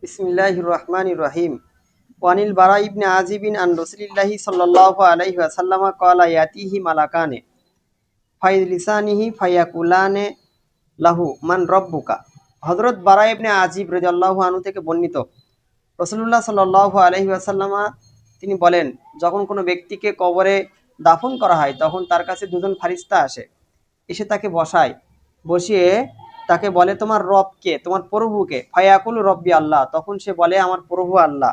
বিসমিল্লাহির রহমানির রহিম। ওয়ানিল বারা ইবনে আজিবিন আন রাসূলিল্লাহি সাল্লাল্লাহু আলাইহি ওয়াসাল্লাম ক্বালা ইয়াতিহি মালাকানে ফাইজ লিসানিহি ফায়াকুলানে লাহু মান রব্বুকা। হযরত বারা ইবনে আজিব রাদিয়াল্লাহু আনহু থেকে বর্ণিত, রাসূলুল্লাহ সাল্লাল্লাহু আলাইহি ওয়াসাল্লাম তিনি বলেন, যখন কোনো ব্যক্তিকে কবরে দাফন করা হয় তখন তার কাছে দুজন ফারিস্তা আসে, এসে তাকে বসায়, বসিয়ে তাকে বলে, তোমার রব কে, তোমার প্রভুকে? ফায়াকুল রব্বি আল্লাহ, তখন সে বলে, আমার প্রভু আল্লাহ।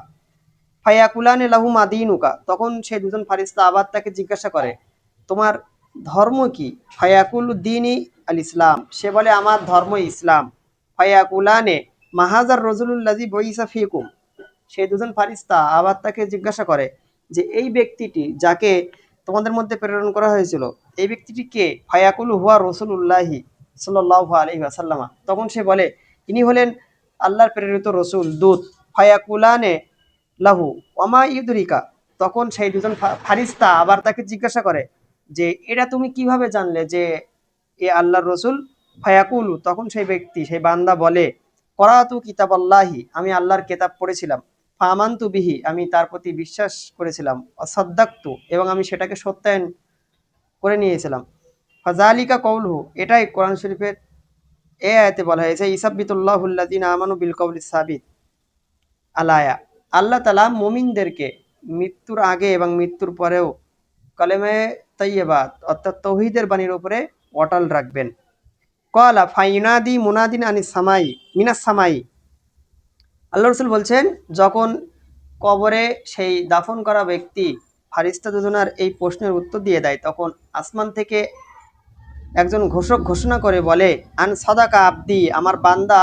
ফায়াকুলানে লাহু মাদিনুকা, তখন সে দুজন ফারিস্তা আবার তাকে জিজ্ঞাসা করে, তোমার ধর্ম কি? ফায়াকুল দিনই আল ইসলাম, সে বলে, আমার ধর্ম ইসলাম। ফায়াকুলানে মাহাজার রজুলুল্লাজি বইসা ফিকুম, সেই দুজন ফারিস্তা আবার তাকে জিজ্ঞাসা করে যে এই ব্যক্তিটি যাকে তোমাদের মধ্যে প্রেরণ করা হয়েছিল, এই ব্যক্তিটি কে? ফায়াকুল হুয়া রসুলুল্লাহি সাল্লাল্লাহু আলাইহি ওয়াসাল্লাম, তখন সে বলে, ইনি হলেন আল্লাহর প্রেরিত রসুল, দূত। ফায়াকুলানে লাহু ওমা ইউদরিকা, তখন সেই দুজন ফারিস্তা আবার তাকে জিজ্ঞাসা করে যে এটা তুমি কিভাবে জানলে যে এ আল্লাহর রসুল? ফায়াকুলু, তখন সেই ব্যক্তি, সেই বান্দা বলে, করাতু কিতাব আল্লাহি, আমি আল্লাহর কেতাব পড়েছিলাম। ফামান্তু বিহি, আমি তার প্রতি বিশ্বাস করেছিলাম। অসাদ্দাক্তু, এবং আমি সেটাকে সত্যায়ন করে নিয়েছিলাম। ফাজালিকা কৌলহু, এটাই কোরআন শরীফের এ আয়াতে বলা হয়েছে, ইসাব্বিতুল্লাহুল্লাযিনা আমানু বিল কওলিস সাবিত আলায়া, আল্লাহ তাআলা মুমিনদেরকে মৃত্যুর আগে এবং মৃত্যুর পরেও কলেমে তাইয়্যিবাত অর্থাৎ তৌহিদের বাণীর উপরে অটল রাখবেন। ক্বালা ফায়ুনাদি মুনাদিন আনিস সামাই মিনাস সামাই, আল্লাহ রসুল বলছেন, যখন কবরে সেই দাফন করা ব্যক্তি ফারিস্তা দুজনার এই প্রশ্নের উত্তর দিয়ে দেয়, তখন আসমান থেকে একজন ঘোষক ঘোষণা করে বলে, আন সাদাকা আব্দি, আমার বান্দা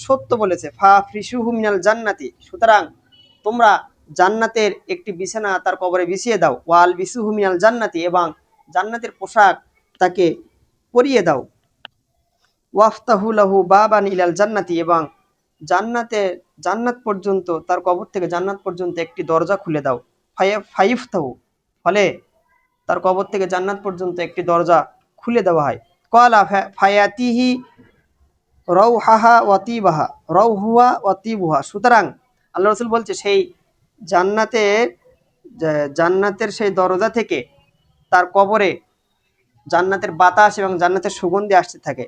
সত্য বলেছে। ফা ফ্রিসুহু মিনাল জান্নাতি, সুতরাং তোমরা জান্নাতের একটি বিছানা তার কবরে বিছিয়ে দাও। ওয়াল বিসুহু মিনাল জান্নাতি, এবং জান্নাতের পোশাক তাকে পরিয়ে দাও। ওয়াফতাহু লাহু বাবান ইলাল জান্নাতি, এবং জান্নাত পর্যন্ত, তার কবর থেকে জান্নাত পর্যন্ত একটি দরজা খুলে দাও। ফাইফতাহু, ফলে তার কবর থেকে জান্নাত পর্যন্ত একটি দরজা খুলে দেওয়া হয়। ক্বালা ফায়াতিহি রাউহাহা ওয়াতিবাহা রাউহুয়া ওয়াতিবুহা, সুতরাং আল্লাহ রসুল বলছে, সেই জান্নাতের জান্নাতের সেই দরজা থেকে তার কবরে জান্নাতের বাতাস এবং জান্নাতের সুগন্ধি আসতে থাকে।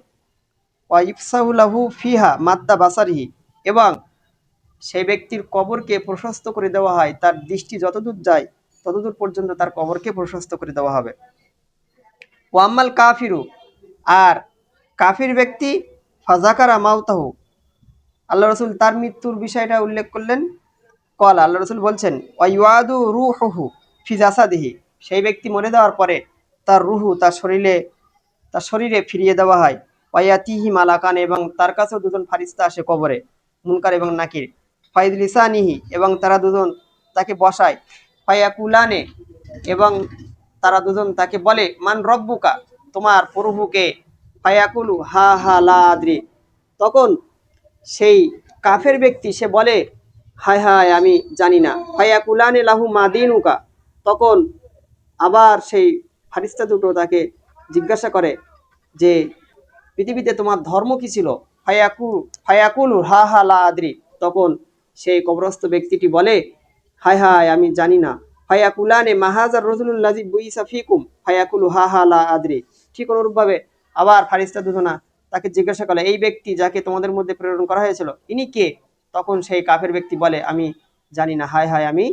ওয়াইফসাহু লাহু ফিহা মাদ্দা বাসারিহি, এবং সেই ব্যক্তির কবরকে প্রশস্ত করে দেওয়া হয়, তার দৃষ্টি যতদূর যায় ততদূর পর্যন্ত তার কবরকে প্রশস্ত করে দেওয়া হবে। ওয়াম্মাল কাফিরু, আর কাফির ব্যক্তি, ফাজাকারা মাউতাহু, আল্লাহ রসুল তার মৃত্যুর বিষয়টা উল্লেখ করলেন। কলা, আল্লাহ রসুল বলছেন, ওয়াইয়াদু রুহুহু ফি জাসাদিহি, সেই ব্যক্তি মরে যাওয়ার পরে তার রুহু তার শরীরে ফিরিয়ে দেওয়া হয়। ওয়ায়াতিহি মালাকান, এবং তার কাছেও দুজন ফারিস্তা আসে কবরে, মুনকার এবং নাকির। ফাইদ লিসানিহি, এবং তারা দুজন তাকে বসায়। ফায়াকুলানে, এবং তারা দুজন তাকে বলে, মান রব্বুকা, তোমার প্রভুকে? ফায়াকুলু হা হা লা আদ্রি, তখন সেই কাফের ব্যক্তি সে বলে, হায় হায়, আমি জানি না। ফায়াকুলানে লাহু মাদিনুকা, তখন আবার সেই ফারিস্তা দুটো তাকে জিজ্ঞাসা করে যে পৃথিবীতে তোমার ধর্ম কি ছিল? ফায়াকুলু হা হা লা আদ্রি, তখন সেই কবরস্থ ব্যক্তিটি বলে, হায় হায়, আমি জানি না। ফায়াকুলানে মাহাজার রজুলুল্লাযী বুইসা ফিকুম ফায়াকুলু হা হা লা আদ্রি, ঠিক অনুরূপভাবে আবার ফারিস্তা দুজনা তাকে জিজ্ঞাসা করে, এই ব্যক্তি যাকে তোমাদের মধ্যে প্রেরণ করা হয়েছিল, ইনি কে? তখন সেই কাফের ব্যক্তি বলে, আমি জানি না, হায় হায়, আমি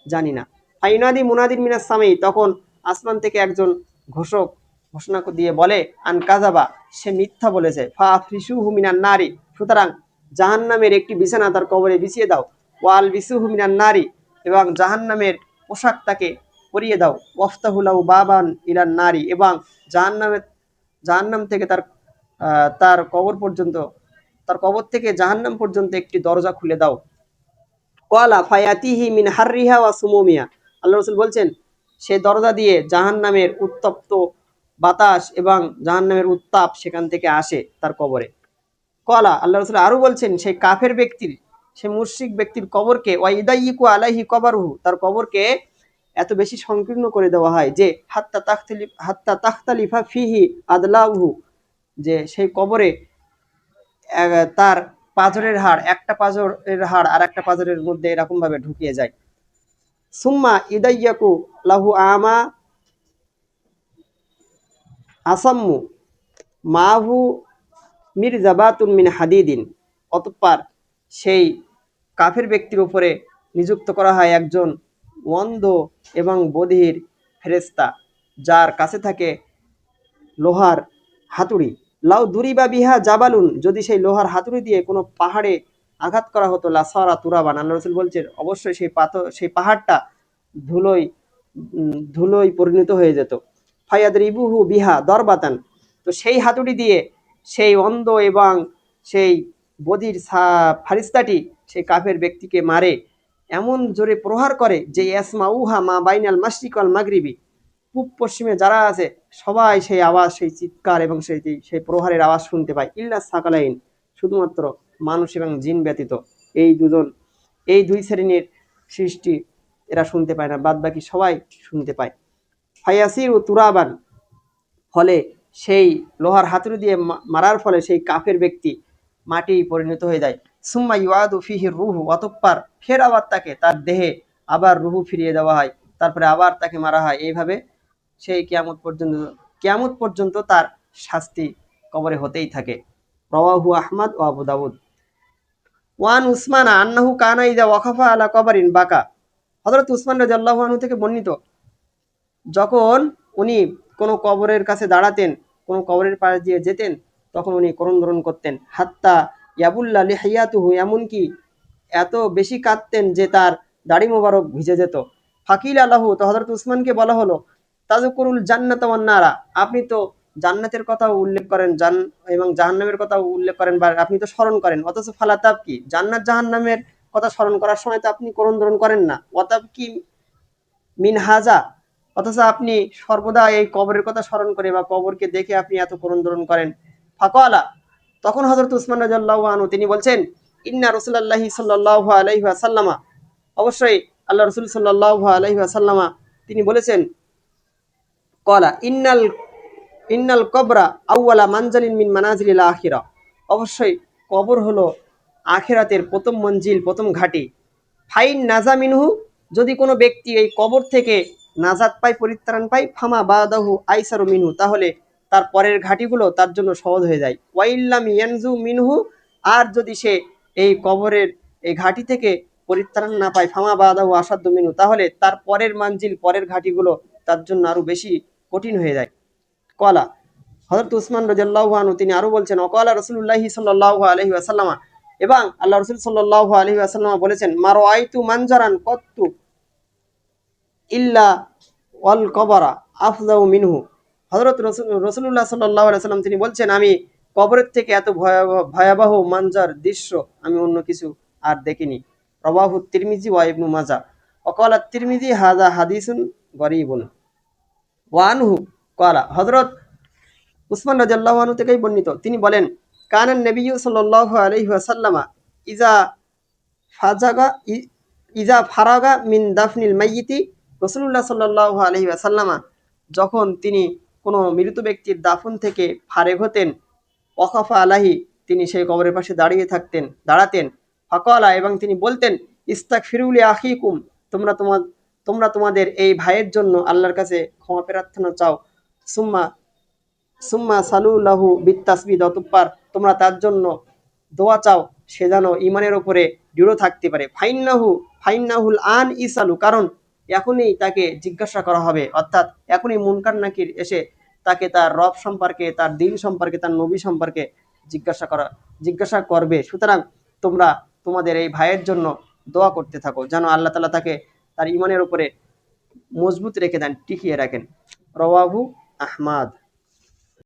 জানি না। ফাইনাদি মুনাদিন মিনাস সামাই, তখন আসমান থেকে একজন ঘোষক ঘোষণা দিয়ে বলে, আন কাযাবা, সে মিথ্যা বলেছে। ফা ফ্রিসুহু মিনান নারি, সুতরাং জাহান্নামের একটি বিছানা তার কবরে বিছিয়ে দাও। ওয়াল বিসুহু মিনান নারি, এবং জাহান্নামের পোশাক তাকে পরিয়ে দাও। ওয়াফতাহু লাহু বাবান ইলান নারি, এবং জাহান্নাম থেকে তার কবর থেকে জাহান্নাম পর্যন্ত একটি দরজা খুলে দাও। ক্বালা ফায়াতিহি মিন হাররিহা ওয়া সুমুমিহা, আল্লাহ রাসূল বলছেন, সেই দরজা দিয়ে জাহান্নামের উত্তপ্ত বাতাস এবং জাহান্নামের উত্তাপ সেখান থেকে আসে তার কবরে। ক্বালা, আল্লাহ রাসূল আরো বলছেন, সেই কাফের ব্যক্তির, সেই মুশরিক ব্যক্তির কবরকে, ওয়াইদাইয়িকু আলাইহি কবরহু, তার কবরকে এত বেশি সংকীর্ণ করে দেওয়া হয় যে হাত্তা তাখতালিফা ফিহি আদলাউহু, যে সেই কবরে তার পাঁজরের হাড়, একটা পাঁজরের হাড় আর একটা পাঁজরের মধ্যে এরকম ভাবে ঢুকিয়ে যায়। সুম্মা ইদাইয়াকু লাহু আমা আসাম্মু মাহু মিরজাবাতুন মিন হাদিদিন। অতঃপর সেই কাফের ব্যক্তির উপরে নিযুক্ত করা হয় একজন অন্ধ এবং বধির ফেরেশতা, যার কাছে থাকে লোহার হাতুড়ি। লাউ দুরিবা বিহা জাবালুন, যদি সেই লোহার হাতুড়ি দিয়ে কোনো পাহাড়ে আঘাত করা হতো, লাসারা তুরাবান, আল্লাহ রাসূল বলছেন অবশ্যই সেই পাহাড়টা ধুলোয় ধুলোয় পরিণত হয়ে যেত। ফায়াদরিবুহু বিহা দরবাতান, তো সেই হাতুড়ি দিয়ে সেই অন্ধ এবং সেই বধির ফারিস্তাটি সেই কাফের ব্যক্তিকে মারে, এমন জোরে প্রহার করে যে ইয়াসমা উহা মা বাইনাল মাশরিক ওয়াল মাগরিবি, পূব পশ্চিমে যারা আছে সবাই সেই আওয়াজ, সেই চিৎকার এবং সেই প্রহারের আওয়াজ শুনতে পায়। ইল্লা সাকালাইন, শুধুমাত্র মানুষ এবং জিন ব্যতীত, এই দুই শ্রেণীর সৃষ্টি এরা শুনতে পায় না, বাদ বাকি সবাই শুনতে পায়। ফায়াসির ও তুরাবান, ফলে সেই লোহার হাতুড়ি দিয়ে মারার ফলে সেই কাফের ব্যক্তি মাটি পরিণত হয়ে যায়। সুম্মা ইউআদু ফিহি রুহু, অতঃপর ফের আবার তাকে তার দেহে আবার রুহু ফিরিয়ে দেওয়া হয়, তারপরে আবার তাকে মারা হয়। এইভাবে সেই কিয়ামত পর্যন্ত তার শাস্তি কবরে হতেই থাকে। রাওয়াহু আহমদ ও আবু দাউদ। ওয়ান উসমান আন্নাহু কানা ইযা ওয়াকাফা আলা কবরিন বাকা, হযরত উসমান রাদিয়াল্লাহু আনহু থেকে বর্ণিত, যখন উনি কোনো কবরের কাছে দাঁড়াতেন, কোনো কবরের পাশ দিয়ে যেতেন, তখন উনি ক্রন্দন করতেন। হাত্তা ইয়াবুল্লা লিহিয়াতুহু, এমনকি এত বেশি কাঁদতেন যে তার দাড়ি মোবারক ভিজে যেত। ফাকিল আল্লাহু, তো হযরত উসমানকে বলা হলো, তাযকুরুল জান্নাত ওয়ান নারা, আপনি তো জান্নাতের কথা উল্লেখ করেন এবং জাহান্নামের কথা উল্লেখ করেন, বা আপনি তো স্মরণ করেন, অথচ ফালাতাব কি, জান্নাত জাহান্নামের কথা স্মরণ করার সময় তো আপনি ক্রন্দন করেন না। ওয়াতাব কি মিন হাজা, অথচ আপনি সর্বদা এই কবরের কথা স্মরণ করে বা কবরকে দেখে আপনি এত ক্রন্দন করেন। ফাকালা, তখন হযরত উসমান রাদিয়াল্লাহু আনহু তিনি বলছেন, ইন্না রাসূলুল্লাহি সাল্লাল্লাহু আলাইহি ওয়াসাল্লামা, অবশ্যই আল্লাহ রাসূল সাল্লাল্লাহু আলাইহি ওয়াসাল্লামা তিনি বলেছেন, ক্বালা ইন্নাল কবরা আউওয়ালা মানজালিন মিন মানাজিলিল আখিরা, অবশ্যই কবর হলো আখিরাতের প্রথম মঞ্জিল, প্রথম ঘাঁটি। ফাইন নাজা মিনহু, যদি কোনো ব্যক্তি এই কবর থেকে নাজাত পায়, পরিত্রাণ পায়, ফামা বাদাহু আইসারু মিনহু, তাহলে তার পরের ঘাটিগুলো তার জন্য সহজ হয়ে যায়। ওয়াইল্লাম ইয়ানজু মিনহু, আর যদি সে এই কবরের এই ঘাটি থেকে পরিত্রাণ না পায়, ফামা বাদাহু আসাদ্দু মিনহু, তাহলে তার পরের মানজিল, পরের ঘাটিগুলো তার জন্য আরো বেশি কঠিন হয়ে যায়। কলা, হযরত উসমান রাদিয়াল্লাহু আনহু তিনি আরো বলছেন, ওয়াকালা রাসূলুল্লাহি সাল্লাল্লাহু আলাইহি ওয়াসাল্লাম, এবং আল্লাহ রাসূল সাল্লাল্লাহু আলাইহি ওয়াসাল্লাম বলেছেন, মা রাআইতু মানজারান কত্তু ইল্লা ওয়াল কবরা আফযাউ মিনহু, হযরত রাসূলুল্লাহ সাল্লাল্লাহু আলাইহি ওয়াসাল্লাম তিনি বলছেন, আমি কবরের থেকে এত ভয়াবহ মানজার দৃশ্য আমি অন্য কিছু আর দেখিনি। রাওয়াহু তিরমিজি ওয়া ইবনু মাজাহ। ওয়াকালা তিরমিজি হাযা হাদিসুন গরীবুন। ওয়া আনহু ক্বালা, হযরত উসমান রাদিয়াল্লাহু আনহু থেকেই বর্ণিত, তিনি বলেন, কানান নবিয়্যু সাল্লাল্লাহু আলাইহি ওয়াসাল্লামা ইজা ফাজাগা ইজা ফারাগা মিন দাফনিল মাইয়িতি, রাসূলুল্লাহ সাল্লাল্লাহু আলাইহি ওয়াসাল্লামা যখন তিনি কোনো মৃত ব্যক্তির দাফন থেকে ফারেগ হতেন, ওয়াকাফা আলাইহি, তিনি সেই কবরের পাশে দাঁড়াতেন। ফাকালা, এবং তিনি বলতেন, ইস্তাগফিরু লি আখিকুম, তোমরা তোমাদের এই ভাইয়ের জন্য আল্লাহর কাছে ক্ষমা প্রার্থনা চাও। সুম্মা সুম্মা সালু লাহু বিত্তাসবিদ, অতঃপর তোমরা তার জন্য দোয়া চাও, সে যেন ইমানের উপরে দৃঢ় থাকতে পারে। ফাইন্নাহুল আন ইসালু, কারণ এখনই তাকে জিজ্ঞাসা করা হবে, অর্থাৎ এখনই মুনকার নাকির এসে তাকে তার রব সম্পর্কে, তার দিন সম্পর্কে, তার নবী সম্পর্কে জিজ্ঞাসা করবে। সুতরাং তোমরা তোমাদের এই ভাইয়ের জন্য দোয়া করতে থাকো, যেন আল্লাহ তাআলা তাকে তার ইমানের উপরে মজবুত রেখে দেন, টিকিয়ে রাখেন। রাওয়াহু আহমদ।